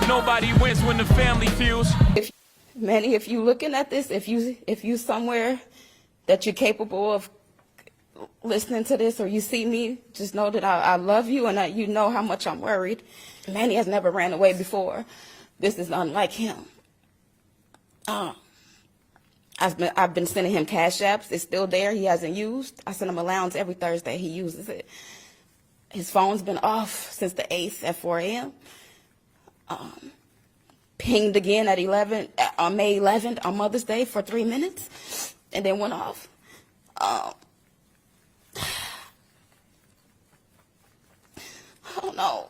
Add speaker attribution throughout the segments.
Speaker 1: Nobody wins when the family feels.
Speaker 2: Manny, if you looking at this, if you somewhere that you're capable of listening to this, or you see me, just know that I love you, and you know how much I'm worried. Manny has never ran away before. This is unlike him. I've been sending him cash apps. It's still there. He hasn't used. I send him allowance every Thursday. He uses it. His phone's been off since the 8th at 4 a.m. Pinged again at on May 11th on Mother's Day for 3 minutes, and then went off. I don't know.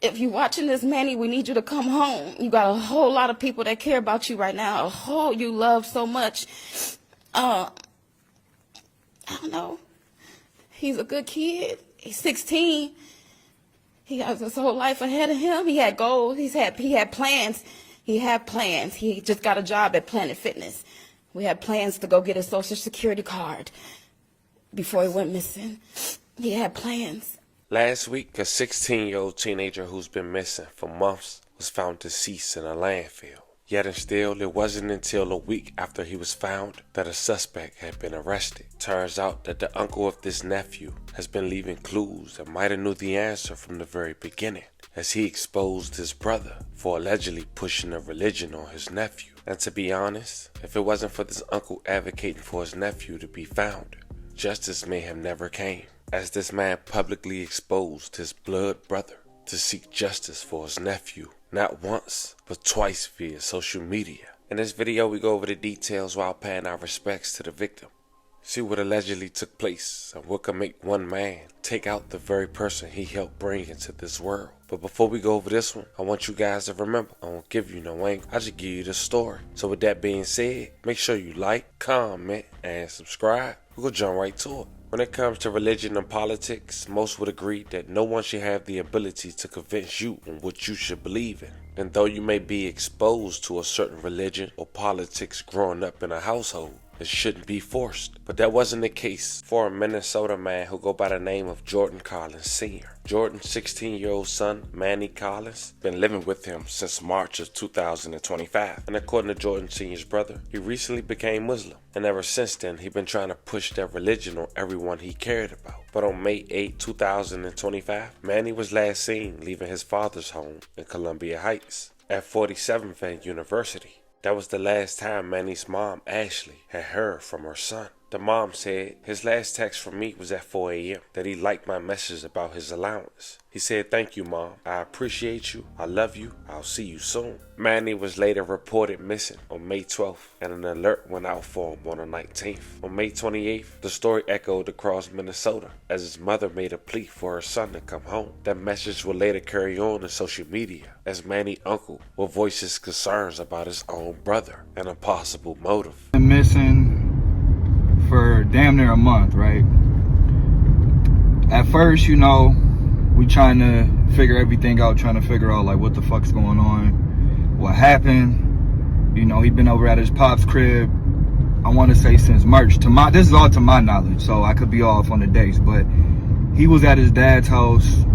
Speaker 2: If you're watching this, Manny, we need you to come home. You got a whole lot of people that care about you right now. You love so much. I don't know. He's a good kid. He's 16. He has his whole life ahead of him. He had goals. He had plans. He just got a job at Planet Fitness. We had plans to go get a Social Security card before he went missing. He had plans.
Speaker 3: Last week, a 16-year-old teenager who's been missing for months was found deceased in a landfill. Yet and still, it wasn't until a week after he was found that a suspect had been arrested. Turns out that the uncle of this nephew has been leaving clues that might have knew the answer from the very beginning, as he exposed his brother for allegedly pushing a religion on his nephew. And to be honest, if it wasn't for this uncle advocating for his nephew to be found, justice may have never came, as this man publicly exposed his blood brother to seek justice for his nephew, not once, but twice via social media. In this video, we go over the details while paying our respects to the victim. See what allegedly took place and what can make one man take out the very person he helped bring into this world. But before we go over this one, I want you guys to remember, I won't give you no angle, I just give you the story. So with that being said, make sure you like, comment, and subscribe. We're gonna jump right to it. When it comes to religion and politics, most would agree that no one should have the ability to convince you on what you should believe in. And though you may be exposed to a certain religion or politics growing up in a household, it shouldn't be forced. But that wasn't the case for a Minnesota man who go by the name of Jordan Collins Sr. Jordan's 16-year-old son, Manny Collins, been living with him since March of 2025. And according to Jordan Sr.'s brother, he recently became Muslim. And ever since then, he'd been trying to push that religion on everyone he cared about. But on May 8, 2025, Manny was last seen leaving his father's home in Columbia Heights at 47th and University. That was the last time Manny's mom, Ashley, had heard from her son. The mom said, his last text from me was at 4 a.m. that he liked my message about his allowance. He said, "Thank you, Mom. I appreciate you. I love you. I'll see you soon." Manny was later reported missing on May 12th, and an alert went out for him on the 19th. On May 28th, the story echoed across Minnesota as his mother made a plea for her son to come home. That message would later carry on in social media as Manny's uncle will voice his concerns about his own brother and a possible motive.
Speaker 4: Missing for damn near a month, right? At first, you know, we trying to figure everything out, trying to figure out like what the fuck's going on, what happened. You know, he'd been over at his pop's crib, I want to say since March. This is all to my knowledge, so I could be off on the dates, but he was at his dad's house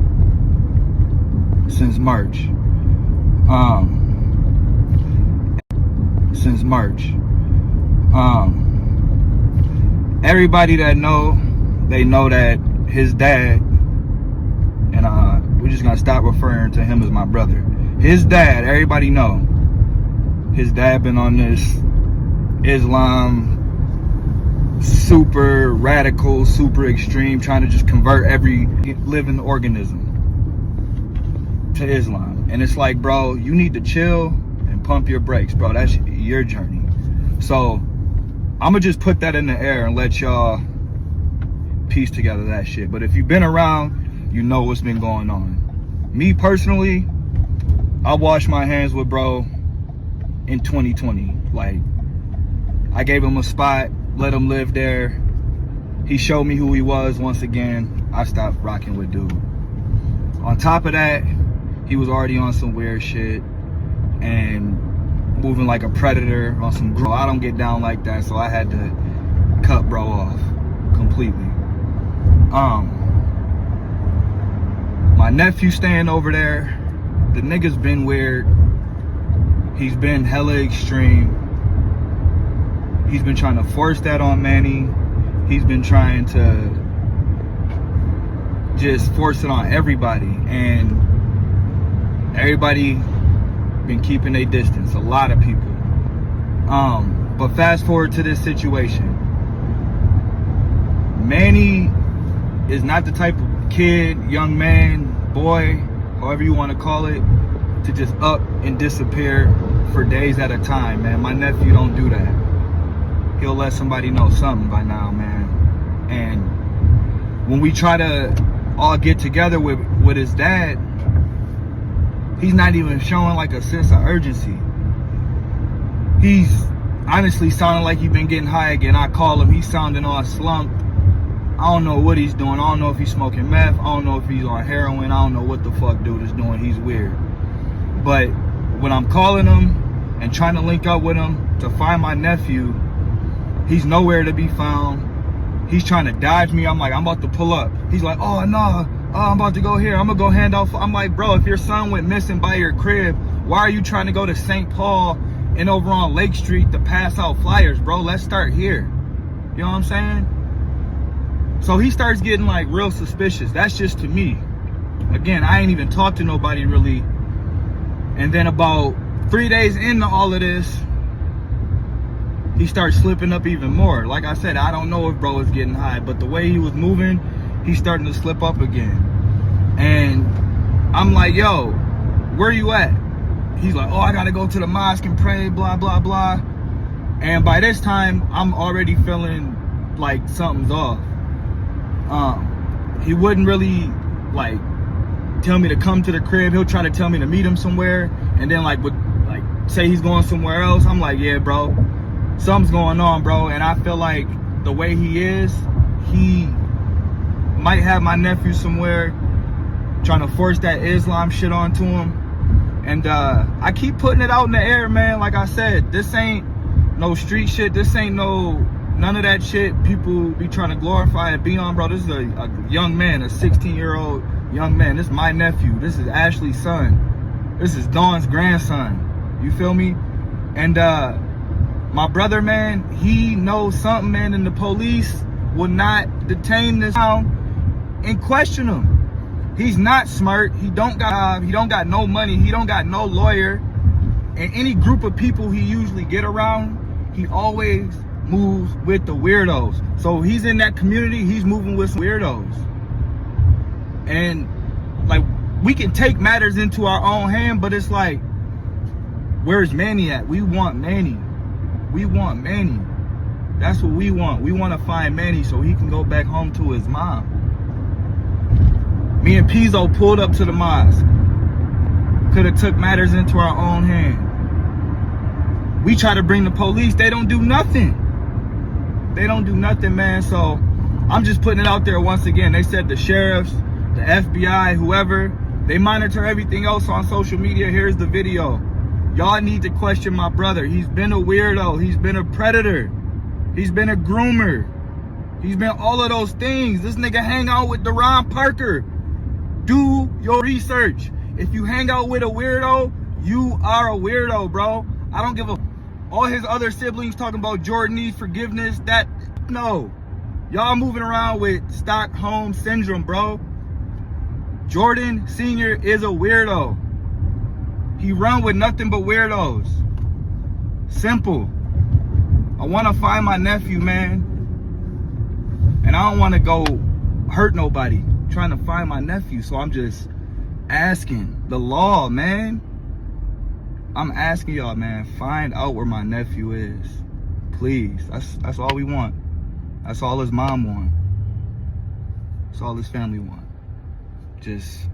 Speaker 4: since March. Everybody that know, they know that his dad, and we're just gonna stop referring to him as my brother. His dad, everybody know, his dad been on this Islam, super radical, super extreme, trying to just convert every living organism to Islam. And it's like, bro, you need to chill and pump your brakes, bro. That's your journey. So I'ma just put that in the air and let y'all piece together that shit. But if you've been around, you know what's been going on. Me personally, I washed my hands with bro in 2020. Like, I gave him a spot, let him live there. He showed me who he was once again. I stopped rocking with dude. On top of that, he was already on some weird shit and moving like a predator on some bro. I don't get down like that, so I had to cut bro off completely. My nephew staying over there. The nigga's been weird. He's been hella extreme. He's been trying to force that on Manny. He's been trying to just force it on everybody. And everybody been keeping their distance. A lot of people. But fast forward to this situation. Manny is not the type of kid, young man, boy, however you want to call it, to just up and disappear for days at a time, man. My nephew don't do that. He'll let somebody know something by now, man. And when we try to all get together with his dad, he's not even showing like a sense of urgency. He's honestly sounding like he's been getting high again. I call him, he's sounding all slumped. I don't know what he's doing. I don't know if he's smoking meth. I don't know if he's on heroin. I don't know what the fuck dude is doing. He's weird. But when I'm calling him and trying to link up with him to find my nephew, he's nowhere to be found. He's trying to dodge me. I'm like, I'm about to pull up. He's like, oh no, I'm about to go here. I'm gonna go hand out. I'm like, bro, if your son went missing by your crib, why are you trying to go to St. Paul and over on Lake Street to pass out flyers, bro? Let's start here. You know what I'm saying? So he starts getting like real suspicious. That's just to me. Again, I ain't even talked to nobody really. And then about 3 days into all of this, he starts slipping up even more. Like I said, I don't know if bro is getting high, but the way he was moving, he's starting to slip up again. And I'm like, yo, where you at? He's like, oh, I gotta go to the mosque and pray, blah, blah, blah. And by this time, I'm already feeling like something's off. He wouldn't really like tell me to come to the crib. He'll try to tell me to meet him somewhere, and then like would like say he's going somewhere else. I'm like, yeah, bro, something's going on, bro. And I feel like the way he is, he might have my nephew somewhere trying to force that Islam shit onto him. And I keep putting it out in the air, man. Like I said, this ain't no street shit. This ain't none of that shit people be trying to glorify and be on, bro. This is a young man, a 16-year-old young man. This is my nephew. This is Ashley's son. This is Dawn's grandson. You feel me? And my brother, man, he knows something, man, and the police will not detain this town and question him. He's not smart. He don't got no money. He don't got no lawyer. And any group of people he usually get around, he always moves with the weirdos. So he's in that community, he's moving with some weirdos. And like, we can take matters into our own hand, but it's like, where's Manny at? We want Manny. We want Manny. That's what we want. We want to find Manny so he can go back home to his mom. Me and Pizzo pulled up to the mosque. Could have took matters into our own hand. We try to bring the police, they don't do nothing. They don't do nothing, man. So I'm just putting it out there once again. They said the sheriffs, the FBI, whoever, they monitor everything else on social media. Here's the video. Y'all need to question my brother. He's been a weirdo. He's been a predator. He's been a groomer. He's been all of those things. This nigga hang out with Deron Parker. Do your research. If you hang out with a weirdo, you are a weirdo, bro. I don't give a... All his other siblings talking about Jordan needs forgiveness. That, no. Y'all moving around with Stockholm Syndrome, bro. Jordan Sr. is a weirdo. He run with nothing but weirdos. Simple. I want to find my nephew, man. And I don't want to go hurt nobody trying to find my nephew. So I'm just asking the law, man. I'm asking y'all, man, find out where my nephew is. Please. That's all we want. That's all his mom want. That's all his family want. Just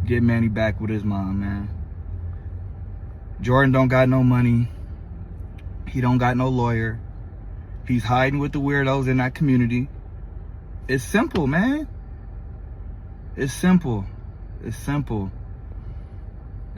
Speaker 4: get Manny back with his mom, man. Jordan don't got no money. He don't got no lawyer. He's hiding with the weirdos in that community. It's simple, man. It's simple. It's simple.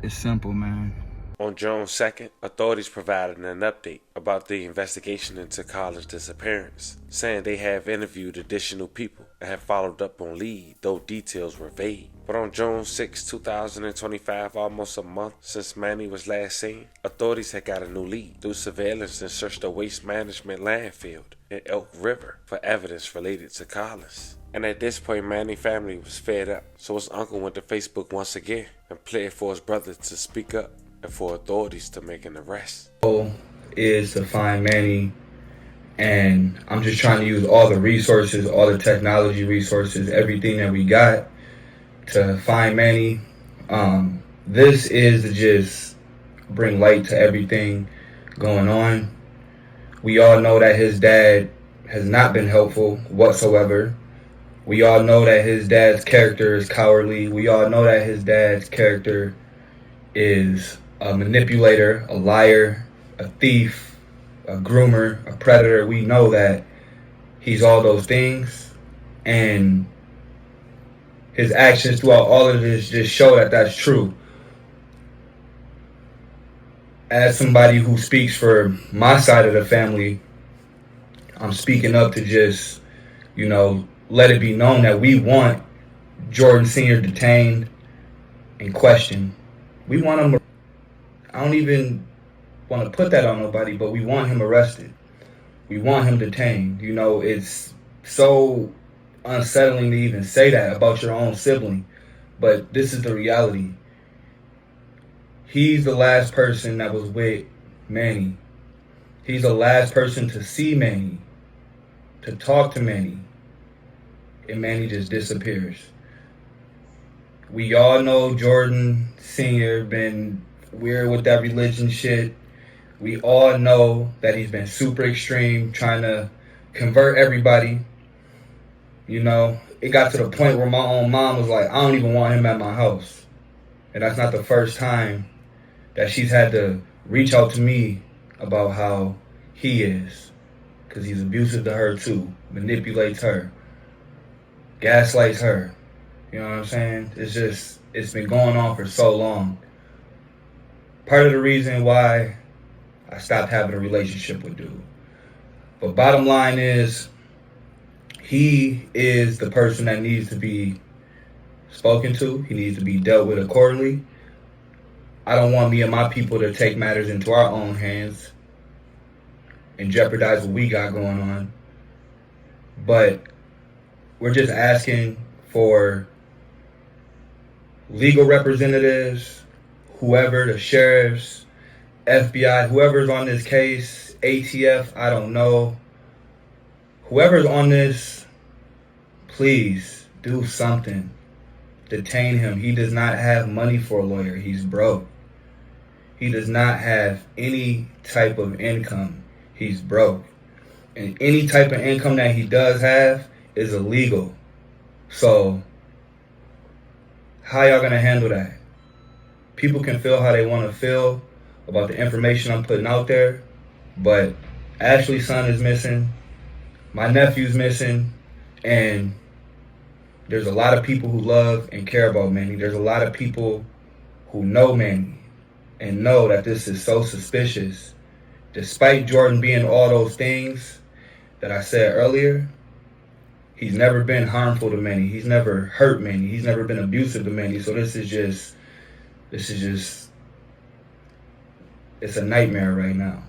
Speaker 4: It's simple, man.
Speaker 3: On June 2nd, authorities provided an update about the investigation into Collins' disappearance, saying they have interviewed additional people and have followed up on lead, though details were vague. But on June 6, 2025, almost a month since Manny was last seen, authorities had got a new lead through surveillance and searched a waste management landfill in Elk River for evidence related to Collins. And at this point, Manny's family was fed up, so his uncle went to Facebook once again and pleaded for his brother to speak up and for authorities to make an arrest.
Speaker 4: Goal is to find Manny, and I'm just trying to use all the resources, all the technology resources, everything that we got to find Manny. This is to just bring light to everything going on. We all know that his dad has not been helpful whatsoever. We all know that his dad's character is cowardly. We all know that his dad's character is a manipulator, a liar, a thief, a groomer, a predator. We know that he's all those things. And his actions throughout all of this just show that that's true. As somebody who speaks for my side of the family, I'm speaking up to just, let it be known that we want Jordan Sr. detained and questioned. We want him. I don't even want to put that on nobody, but we want him arrested. We want him detained. It's so unsettling to even say that about your own sibling, but this is the reality. He's the last person that was with Manny. He's the last person to see Manny, to talk to Manny, and Manny just disappears. We all know Jordan Sr. been weird with that religion shit. We all know that he's been super extreme, trying to convert everybody. It got to the point where my own mom was like, I don't even want him at my house. And that's not the first time that she's had to reach out to me about how he is. Because he's abusive to her too, manipulates her, gaslights her. You know what I'm saying? It's been going on for so long. Part of the reason why I stopped having a relationship with dude. But bottom line is, he is the person that needs to be spoken to. He needs to be dealt with accordingly. I don't want me and my people to take matters into our own hands and jeopardize what we got going on. But we're just asking for legal representatives, whoever, the sheriffs, FBI, whoever's on this case, ATF, I don't know. Whoever's on this, please do something. Detain him. He does not have money for a lawyer. He's broke. He does not have any type of income. He's broke. And any type of income that he does have is illegal. So, how y'all gonna handle that? People can feel how they want to feel about the information I'm putting out there, but Ashley's son is missing, my nephew's missing, and there's a lot of people who love and care about Manny. There's a lot of people who know Manny and know that this is so suspicious. Despite Jordan being all those things that I said earlier, he's never been harmful to Manny. He's never hurt Manny. He's never been abusive to Manny. So this is just, it's a nightmare right now.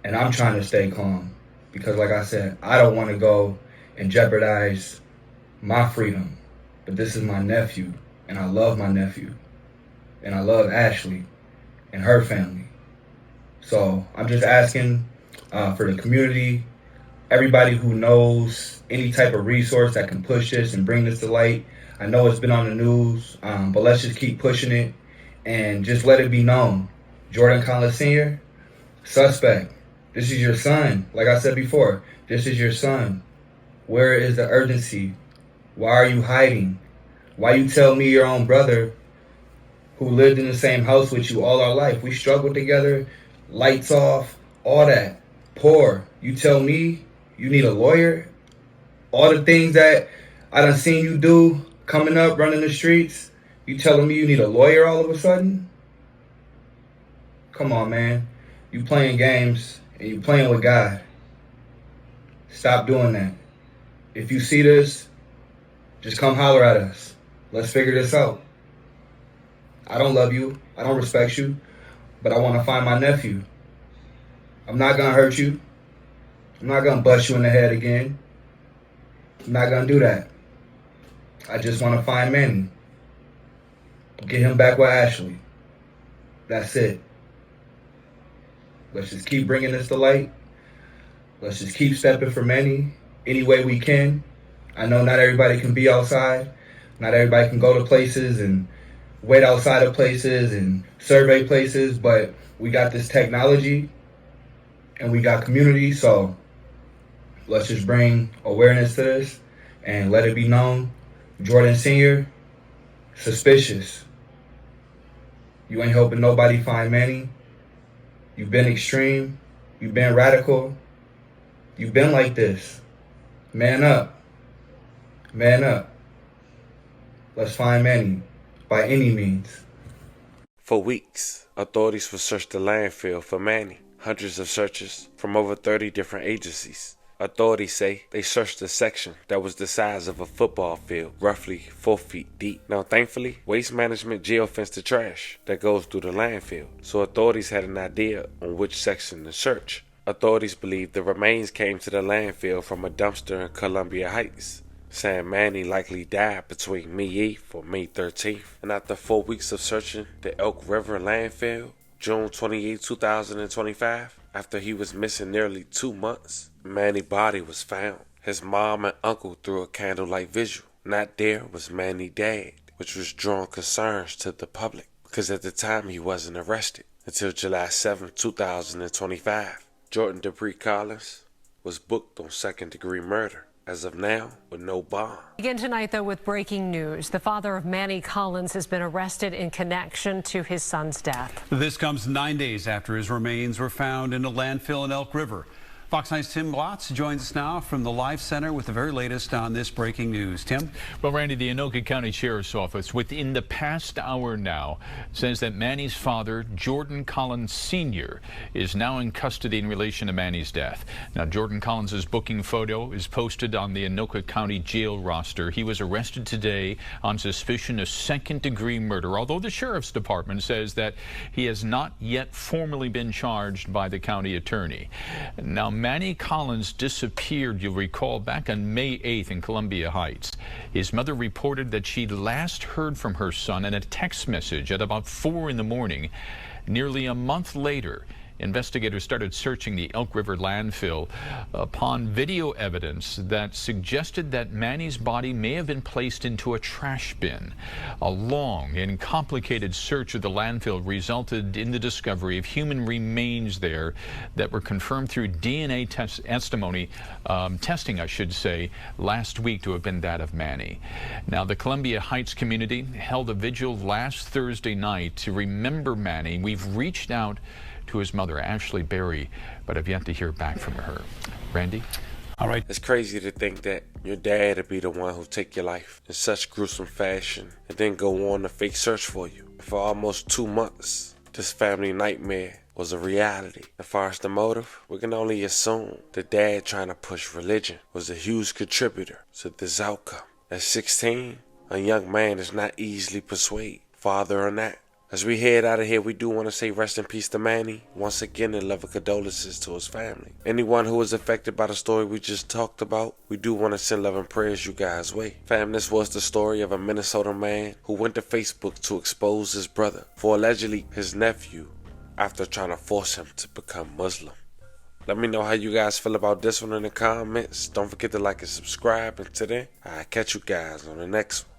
Speaker 4: And I'm trying to stay calm because, like I said, I don't want to go and jeopardize my freedom. But this is my nephew, and I love my nephew. And I love Ashley and her family. So I'm just asking for the community, everybody who knows any type of resource that can push this and bring this to light. I know it's been on the news, but let's just keep pushing it and just let it be known. Jordan Collins Sr., suspect. This is your son. Like I said before, this is your son. Where is the urgency? Why are you hiding? Why you tell me your own brother who lived in the same house with you all our life? We struggled together, lights off, all that. Poor. You tell me you need a lawyer? All the things that I done seen you do coming up, running the streets, you telling me you need a lawyer all of a sudden? Come on, man. You playing games and you playing with God. Stop doing that. If you see this, just come holler at us. Let's figure this out. I don't love you. I don't respect you. But I want to find my nephew. I'm not going to hurt you. I'm not going to bust you in the head again. I'm not going to do that. I just want to find Manny. Get him back with Ashley. That's it. Let's just keep bringing this to light. Let's just keep stepping for Manny any way we can. I know not everybody can be outside. Not everybody can go to places and wait outside of places and survey places, but we got this technology and we got community, so let's just bring awareness to this and let it be known. Jordan Sr., suspicious. You ain't helping nobody find Manny. You've been extreme. You've been radical. You've been like this. Man up. Man up. Let's find Manny by any means.
Speaker 3: For weeks, authorities would search the landfill for Manny. Hundreds of searches from over 30 different agencies. Authorities say they searched a section that was the size of a football field, roughly 4 feet deep. Now, thankfully, Waste Management geofenced the trash that goes through the landfill, so authorities had an idea on which section to search. Authorities believe the remains came to the landfill from a dumpster in Columbia Heights, saying Manny likely died between May 8th or May 13th. And after 4 weeks of searching the Elk River Landfill, June 28, 2025, after he was missing nearly 2 months, Manny's body was found. His mom and uncle threw a candlelight vigil. Not there was Manny's dad, which was drawing concerns to the public, because at the time he wasn't arrested until July 7, 2025. Jordan Dupree Collins was booked on second-degree murder, as of now, with no bond.
Speaker 5: Begin tonight, though, with breaking news. The father of Manny Collins has been arrested in connection to his son's death.
Speaker 6: This comes 9 days after his remains were found in a landfill in Elk River. Fox 9's Tim Watts joins us now from the Live Center with the very latest on this breaking news. Tim?
Speaker 7: Well, Randy, the Anoka County Sheriff's Office, within the past hour now, says that Manny's father, Jordan Collins Sr., is now in custody in relation to Manny's death. Now, Jordan Collins' booking photo is posted on the Anoka County Jail roster. He was arrested today on suspicion of second-degree murder, although the Sheriff's Department says that he has not yet formally been charged by the county attorney. Now, Manny Collins disappeared, you'll recall, back on May 8th in Columbia Heights. His mother reported that she last heard from her son in a text message at about 4 in the morning. Nearly a month later, investigators started searching the Elk River landfill upon video evidence that suggested that Manny's body may have been placed into a trash bin. A long and complicated search of the landfill resulted in the discovery of human remains there that were confirmed through DNA testing, I should say, last week to have been that of Manny. Now, the Columbia Heights community held a vigil last Thursday night to remember Manny. We've reached out to his mother, Ashley Berry, but have yet to hear back from her. Randy?
Speaker 6: All right.
Speaker 3: It's crazy to think that your dad would be the one who take your life in such gruesome fashion and then go on a fake search for you. For almost 2 months, this family nightmare was a reality. As far as the motive, we can only assume the dad trying to push religion was a huge contributor to this outcome. At 16, a young man is not easily persuaded, father or not. As we head out of here, we do want to say rest in peace to Manny. Once again, and love and condolences to his family. Anyone who was affected by the story we just talked about, we do want to send love and prayers you guys' way. Fam, this was the story of a Minnesota man who went to Facebook to expose his brother for allegedly his nephew after trying to force him to become Muslim. Let me know how you guys feel about this one in the comments. Don't forget to like and subscribe. And today, I'll catch you guys on the next one.